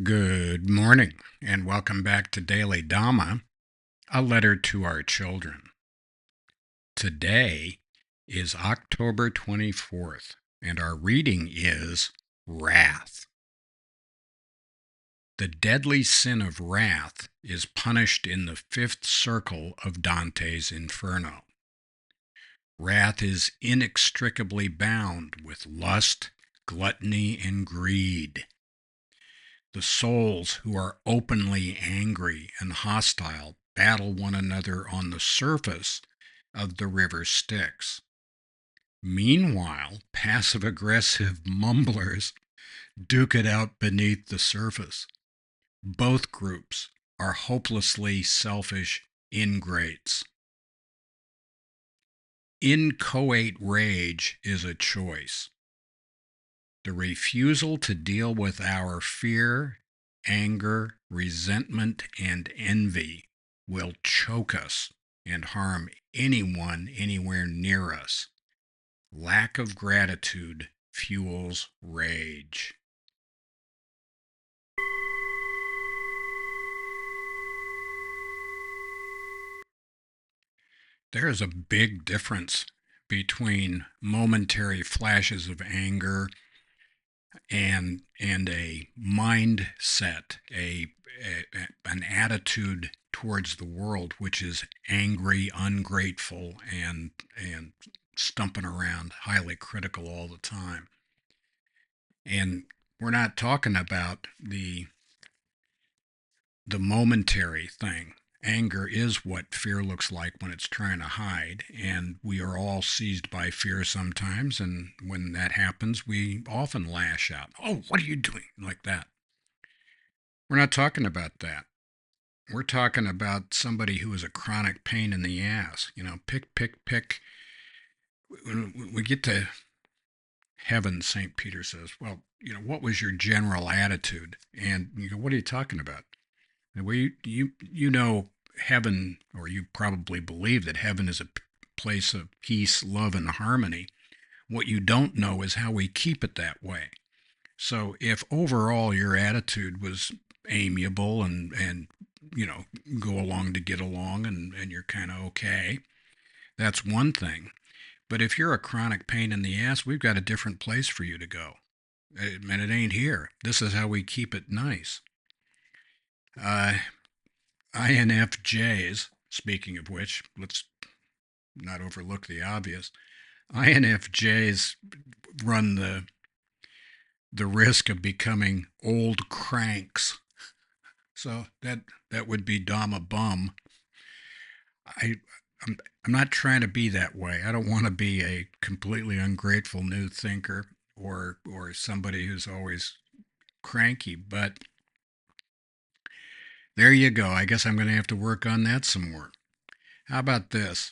Good morning, and welcome back to Daily Dhamma, a letter to our children. Today is October 24th, and our reading is Wrath. The deadly sin of wrath is punished in the fifth circle of Dante's Inferno. Wrath is inextricably bound with lust, gluttony, and greed. The souls who are openly angry and hostile battle one another on the surface of the river Styx. Meanwhile, passive aggressive mumblers duke it out beneath the surface. Both groups are hopelessly selfish ingrates. Inchoate rage is a choice. The refusal to deal with our fear, anger, resentment, and envy will choke us and harm anyone anywhere near us. Lack of gratitude fuels rage. There is a big difference between momentary flashes of anger and a mindset, an attitude towards the world which is angry, ungrateful, and stumping around, highly critical all the time. And we're not talking about the momentary thing. Anger is what fear looks like when it's trying to hide, and we are all seized by fear sometimes, and when that happens, we often lash out, "Oh, what are you doing?" like that. We're not talking about that. We're talking about somebody who is a chronic pain in the ass. Pick. When we get to heaven, St. Peter says, "Well, what was your general attitude?" And you go, "What are you talking about?" And you know heaven, or you probably believe that heaven is a place of peace, love, and harmony. What you don't know is how we keep it that way. So if overall your attitude was amiable and go along to get along and you're kind of okay, that's one thing. But if you're a chronic pain in the ass, we've got a different place for you to go. And it ain't here. This is how we keep it nice. INFJs, speaking of which, let's not overlook the obvious. INFJs run the risk of becoming old cranks. So that would be Dhamma bum. I I'm not trying to be that way. I don't want to be a completely ungrateful new thinker or somebody who's always cranky, but there you go. I guess I'm going to have to work on that some more. How about this?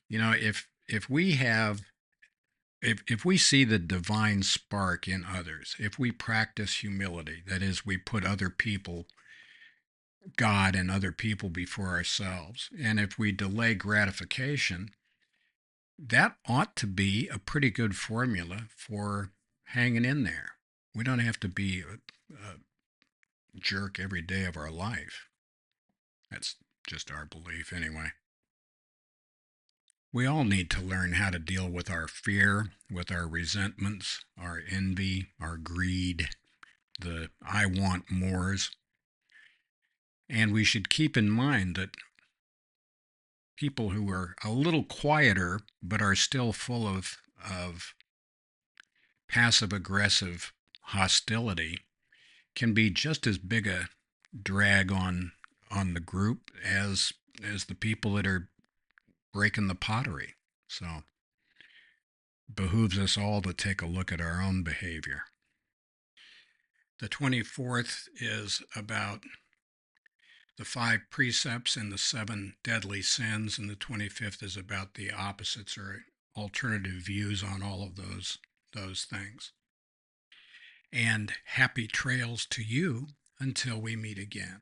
If we have if we see the divine spark in others, if we practice humility, that is, we put other people, God and other people before ourselves, and if we delay gratification, that ought to be a pretty good formula for hanging in there. We don't have to be a jerk every day of our life. That's just our belief, anyway. We all need to learn how to deal with our fear, with our resentments, our envy, our greed, the I want mores. And we should keep in mind that people who are a little quieter but are still full of passive aggressive hostility can be just as big a drag on the group as the people that are breaking the pottery. So behooves us all to take a look at our own behavior. The 24th is about the five precepts and the seven deadly sins, and the 25th is about the opposites or alternative views on all of those things. And happy trails to you until we meet again.